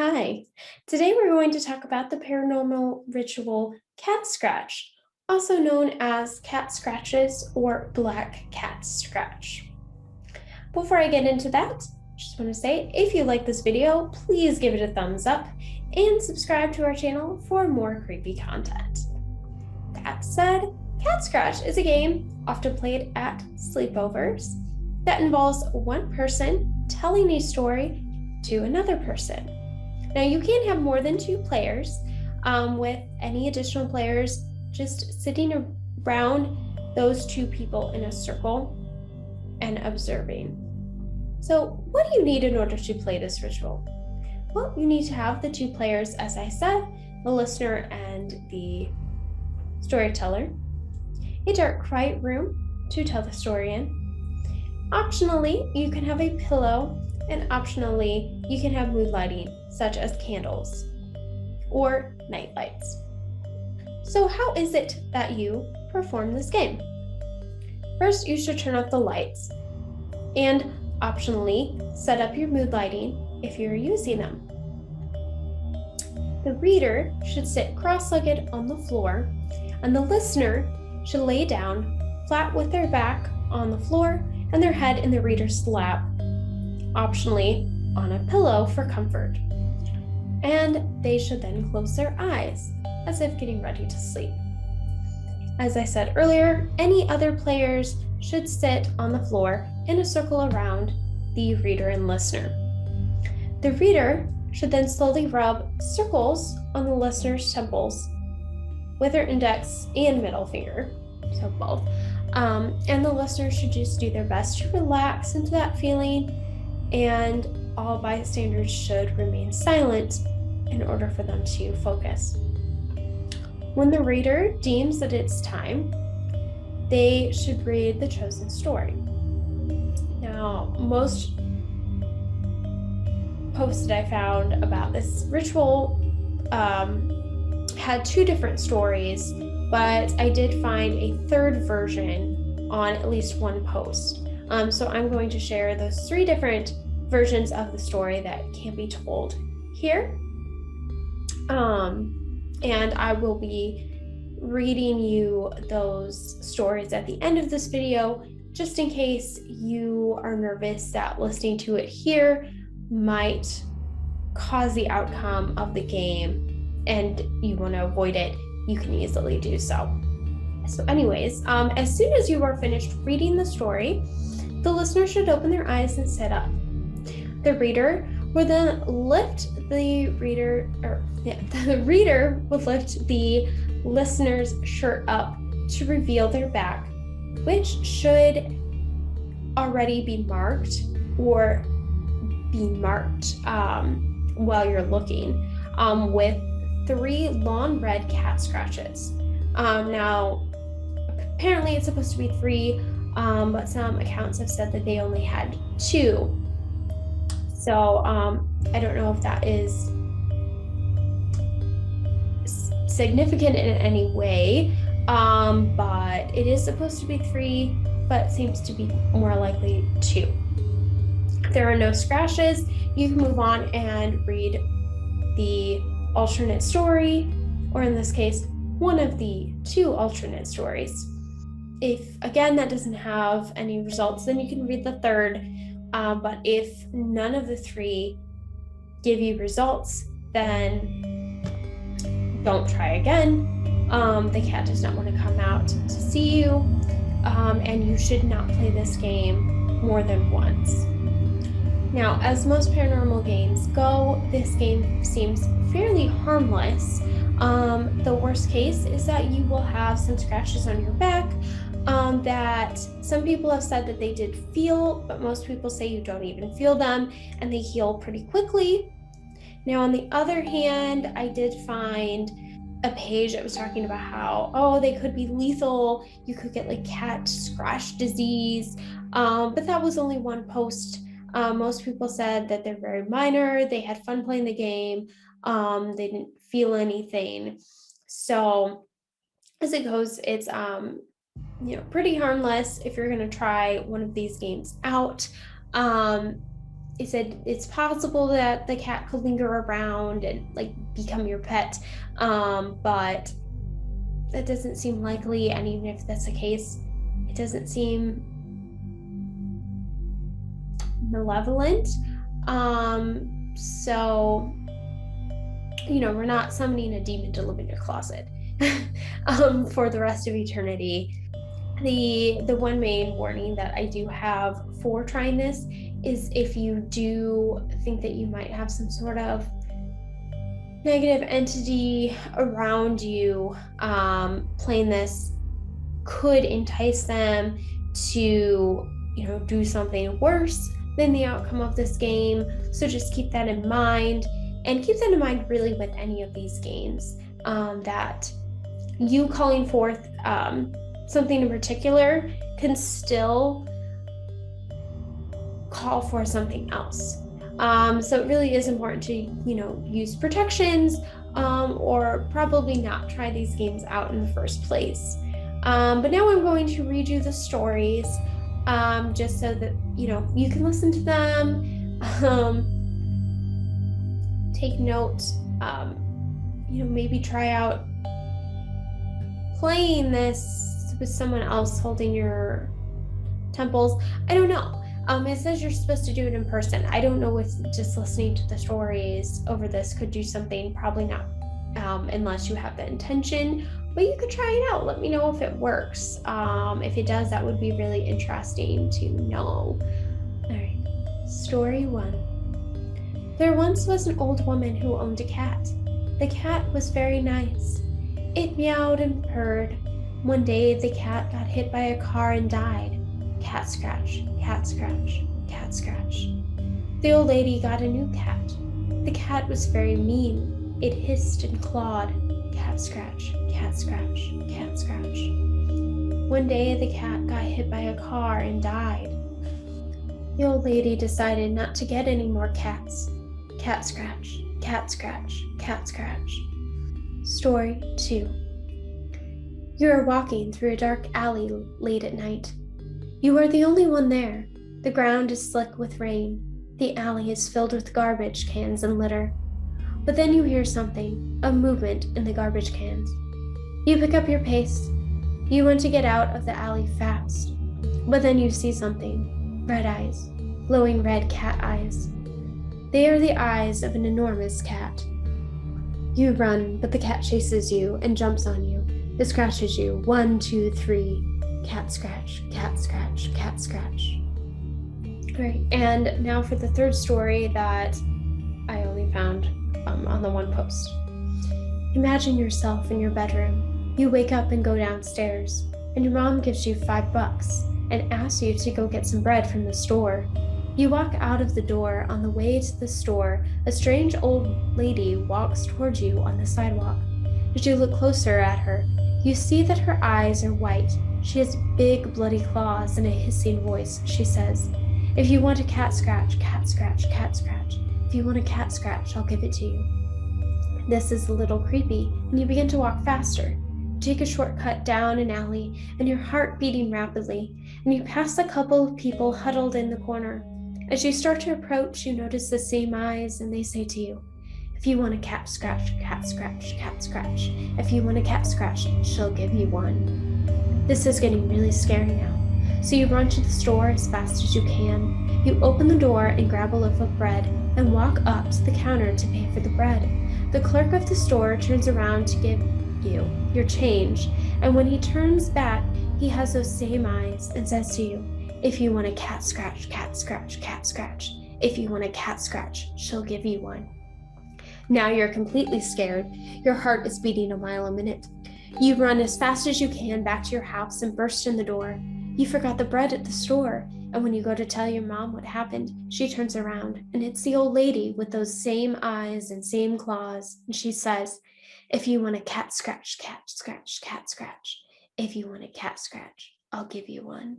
Hi, today we're going to talk about the paranormal ritual cat scratch, also known as cat scratches or black cat scratch. Before I get into that, just want to say if you like this video, please give it a thumbs up and subscribe to our channel for more creepy content. That said, cat scratch is a game often played at sleepovers that involves one person telling a story to another person. Now, you can have more than two players, with any additional players just sitting around those two people in a circle and observing. So, what do you need in order to play this ritual? Well, you need to have the two players, as I said, the listener and the storyteller, a dark, quiet room to tell the story in. Optionally, you can have a pillow, and optionally, you can have mood lighting, such as candles or night lights. So, how is it that you perform this game? First, you should turn off the lights, and optionally, set up your mood lighting if you're using them. The reader should sit cross-legged on the floor, and the listener should lay down flat with their back on the floor and their head in the reader's lap, optionally on a pillow for comfort. And they should then close their eyes as if getting ready to sleep. As I said earlier, any other players should sit on the floor in a circle around the reader and listener. The reader should then slowly rub circles on the listener's temples with their index and middle finger, so both. And the listener should just do their best to relax into that feeling, and all bystanders should remain silent in order for them to focus. When the reader deems that it's time, they should read the chosen story. Now, most posts that I found about this ritual had two different stories, but I did find a third version on at least one post. So I'm going to share those three different versions of the story that can be told here. And I will be reading you those stories at the end of this video, just in case you are nervous that listening to it here might cause the outcome of the game and you want to avoid it. You can easily do so. So anyways, as soon as you are finished reading the story, the listener should open their eyes and sit up. The reader will then lift the reader will lift the listener's shirt up to reveal their back, which should already be marked or be marked while you're looking, with 3 long red cat scratches. Now, apparently it's supposed to be 3, but some accounts have said that they only had 2. So I don't know if that is significant in any way, but it is supposed to be 3, but seems to be more likely 2. If there are no scratches, you can move on and read the alternate story, or in this case, one of the 2 alternate stories. If, again, that doesn't have any results, then you can read the third. But if none of the 3 give you results, then don't try again. The cat does not want to come out to see you, and you should not play this game more than once. Now, as most paranormal games go, this game seems fairly harmless. The worst case is that you will have some scratches on your back that some people have said that they did feel, but most people say you don't even feel them and they heal pretty quickly. Now, on the other hand, I did find a page that was talking about how, they could be lethal. You could get like cat scratch disease, but that was only one post. Most people said that they're very minor. They had fun playing the game. They didn't feel anything. So as it goes, it's pretty harmless if you're going to try one of these games out. he said it's possible that the cat could linger around and like become your pet, but that doesn't seem likely. And even if that's the case, it doesn't seem malevolent. So we're not summoning a demon to live in your closet for the rest of eternity. The one main warning that I do have for trying this is if you do think that you might have some sort of negative entity around you, playing this could entice them to do something worse than the outcome of this game. So just keep that in mind, and keep that in mind really with any of these games, that you calling forth something in particular can still call for something else. So it really is important to use protections, or probably not try these games out in the first place. But now I'm going to read you the stories, just so that you can listen to them, take notes, maybe try out playing this with someone else holding your temples. I don't know. It says you're supposed to do it in person. I don't know if just listening to the stories over this could do something. Probably not, unless you have the intention. But you could try it out. Let me know if it works. If it does, that would be really interesting to know. All right. Story 1. There once was an old woman who owned a cat. The cat was very nice. It meowed and purred. One day, the cat got hit by a car and died. Cat scratch, cat scratch, cat scratch. The old lady got a new cat. The cat was very mean. It hissed and clawed. Cat scratch, cat scratch, cat scratch. One day, the cat got hit by a car and died. The old lady decided not to get any more cats. Cat scratch, cat scratch, cat scratch. Story 2. You are walking through a dark alley late at night. You are the only one there. The ground is slick with rain. The alley is filled with garbage cans and litter. But then you hear something, a movement in the garbage cans. You pick up your pace. You want to get out of the alley fast. But then you see something. Red eyes. Glowing red cat eyes. They are the eyes of an enormous cat. You run, but the cat chases you and jumps on you. It scratches you. 1, 2, 3. Cat scratch, cat scratch, cat scratch. All right, and now for the third story that I only found on the one post. Imagine yourself in your bedroom. You wake up and go downstairs, and your mom gives you $5 and asks you to go get some bread from the store. You walk out of the door. On the way to the store, a strange old lady walks towards you on the sidewalk. As you look closer at her, you see that her eyes are white. She has big bloody claws and a hissing voice. She says, "If you want a cat scratch, cat scratch, cat scratch. If you want a cat scratch, I'll give it to you." This is a little creepy, and you begin to walk faster. You take a shortcut down an alley, and your heart beating rapidly, and you pass a couple of people huddled in the corner. As you start to approach, you notice the same eyes, and they say to you, "If you want a cat scratch, cat scratch, cat scratch. If you want a cat scratch, she'll give you one." This is getting really scary now. So you run to the store as fast as you can. You open the door and grab a loaf of bread and walk up to the counter to pay for the bread. The clerk of the store turns around to give you your change, and when he turns back, he has those same eyes and says to you, "If you want a cat scratch, cat scratch, cat scratch. If you want a cat scratch, she'll give you one." Now you're completely scared. Your heart is beating a mile a minute. You run as fast as you can back to your house and burst in the door. You forgot the bread at the store, and when you go to tell your mom what happened, she turns around, and it's the old lady with those same eyes and same claws, and she says, "If you want a cat scratch, cat scratch, cat scratch. If you want a cat scratch, I'll give you one."